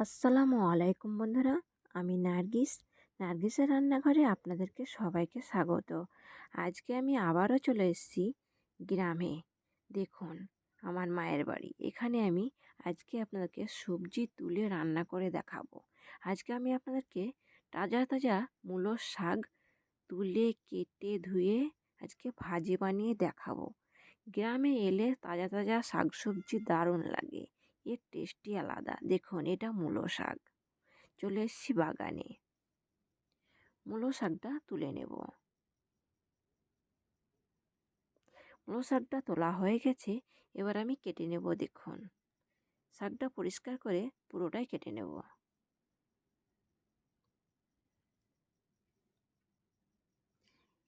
আসসালামু আলাইকুম বন্ধুরা। আমি নার্গিসের রান্নাঘরে আপনাদেরকে সবাইকে স্বাগত। আজকে আমি আবারও চলে এসেছি গ্রামে। দেখুন, আমার মায়ের বাড়ি। এখানে আমি আজকে আপনাদেরকে সবজি তুলে রান্না করে দেখাবো। আজকে আমি আপনাদেরকে তাজা তাজা মূলোর শাক তুলে কেটে ধুয়ে আজকে ভাজি বানিয়ে দেখাবো। গ্রামে এলে তাজা তাজা শাকসবজি দারুণ লাগে। এর টেস্টই আলাদা। দেখুন, এটা মূলো শাক। চলে এসেছি বাগানে। মূলো শাকটা তুলে নেব। মূলো শাকটা তোলা হয়ে গেছে, এবার আমি কেটে নেব। দেখুন, শাকটা পরিষ্কার করে পুরোটাই কেটে নেব।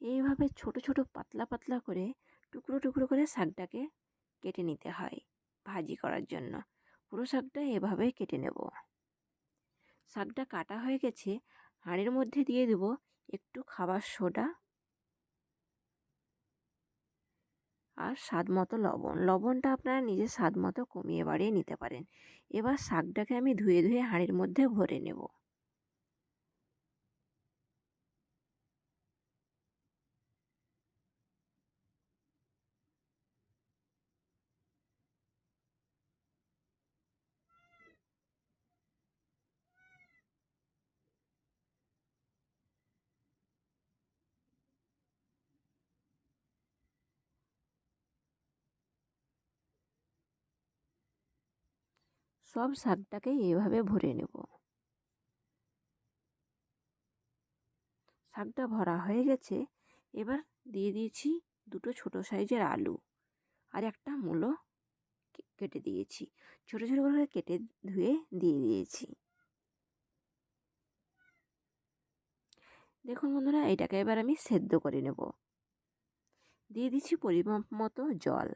এইভাবে ছোট ছোট পাতলা পাতলা করে টুকরো টুকরো করে শাকটাকে কেটে নিতে হয় ভাজি করার জন্য। পুরো শাকটা এভাবেই কেটে নেব। শাকটা কাটা হয়ে গেছে, হাঁড়ির মধ্যে দিয়ে দেব একটু খাবার সোডা আর স্বাদ মতো লবণ। লবণটা আপনারা নিজের স্বাদ মতো কমিয়ে বাড়িয়ে নিতে পারেন। এবার শাকটাকে আমি ধুয়ে ধুয়ে হাঁড়ির মধ্যে ভরে নেব। সব শাকটাকে এইভাবে ভরে নেব। শাকটা ভরা হয়ে গেছে, এবার দিয়ে দিয়েছি দুটো ছোট সাইজের আলু আর একটা মূলো কেটে দিয়েছি। ছোট ছোট করে কেটে ধুয়ে দিয়ে দিয়েছি। দেখুন বন্ধুরা, এটাকে এবার আমি সেদ্ধ করে নেব। দিয়ে দিচ্ছি পরিমাপ মতো জল।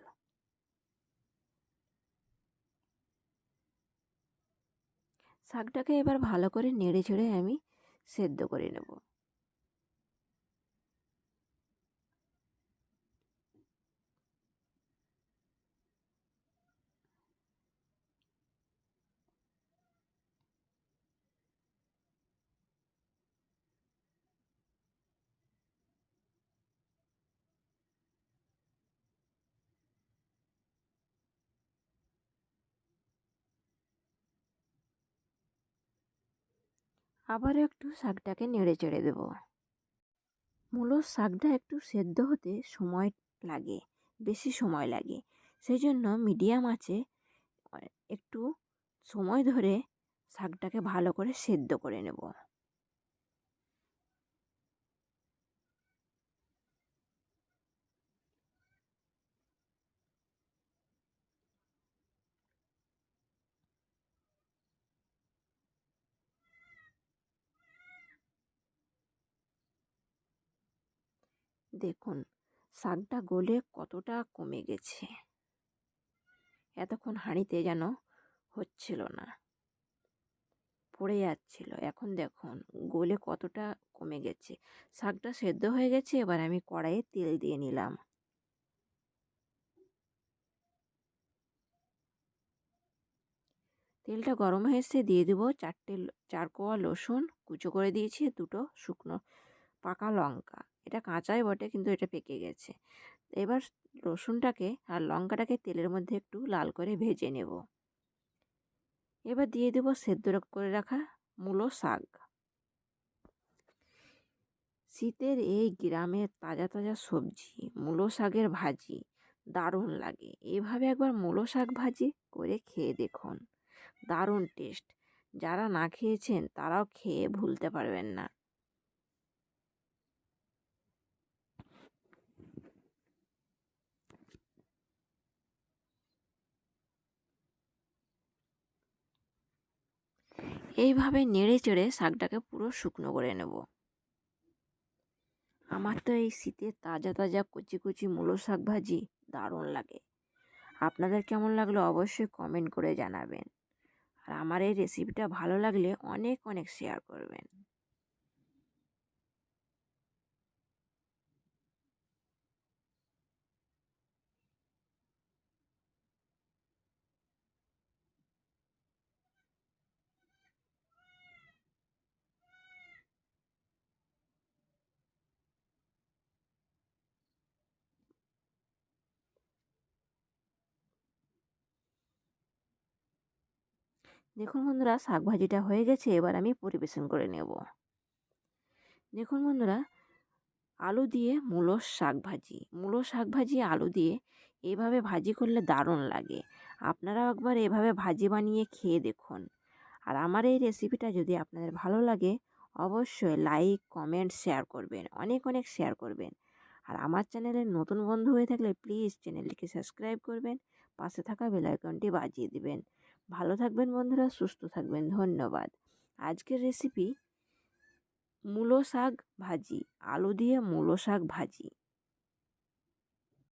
শাকটাকে এবার ভালো করে নেড়ে চেড়ে আমি সেদ্ধ করে নেব। আবার একটু শাকটাকে নেড়ে চেড়ে দেব। মূলোর শাকটা একটু সেদ্ধ হতে সময় লাগে, বেশি সময় লাগে। সেই জন্য মিডিয়াম আঁচে একটু সময় ধরে শাকটাকে ভালো করে সেদ্ধ করে নেব। দেখুন, শাকটা গলে কতটা কমে গেছে। এতক্ষণ হাঁড়িতে যেন হচ্ছিল না, পড়ে যাচ্ছিল। এখন দেখুন গলে কতটা কমে গেছে। শাকটা সেদ্ধ হয়ে গেছে, এবার আমি কড়াইয়ে তেল দিয়ে নিলাম। তেলটা গরম হয়ে এসে দিয়ে দেবো চার কোয়া রসুন কুচো করে দিয়েছি, দুটো শুকনো পাকা লঙ্কা। এটা কাঁচাই বটে, কিন্তু এটা পেকে গেছে। এবার রসুনটাকে আর লঙ্কাটাকে তেলের মধ্যে একটু লাল করে ভেজে নেব। এবার দিয়ে দেবো সেদ্ধ করে রাখা মূলো শাক। শীতের এই গ্রামের তাজা তাজা সবজি মূলো শাকের ভাজি দারুণ লাগে। এইভাবে একবার মূলো শাক ভাজি করে খেয়ে দেখুন, দারুণ টেস্ট। যারা না খেয়েছেন তারাও খেয়ে ভুলতে পারবেন না। এইভাবে নেড়ে চেড়ে শাকটাকে পুরো শুকনো করে নেব। আমার তো এই শীতে তাজা তাজা কচি কচি মূলো শাক ভাজি দারুণ লাগে। আপনাদের কেমন লাগলো অবশ্যই কমেন্ট করে জানাবেন। আর আমার এই রেসিপিটা ভালো লাগলে অনেক অনেক শেয়ার করবেন। দেখুন বন্ধুরা, শাক ভাজিটা হয়ে গেছে, এবার আমি পরিবেশন করে নেব। দেখুন বন্ধুরা, আলু দিয়ে মূলোর শাক ভাজি, আলু দিয়ে এভাবে ভাজি করলে দারুণ লাগে। আপনারাও একবার এভাবে ভাজি বানিয়ে খেয়ে দেখুন। আর আমার এই রেসিপিটা যদি আপনাদের ভালো লাগে, অবশ্যই লাইক, কমেন্ট, শেয়ার করবেন, অনেক অনেক শেয়ার করবেন। আর আমার চ্যানেলের নতুন বন্ধু হয়ে থাকলে প্লিজ চ্যানেলটিকে সাবস্ক্রাইব করবেন, পাশে থাকা বেল আইকনটি বাজিয়ে দিবেন। ভালো থাকবেন বন্ধুরা, সুস্থ থাকবেন, ধন্যবাদ। আজকের রেসিপি মূলো শাক ভাজি, আলু দিয়ে মূলো শাক ভাজি।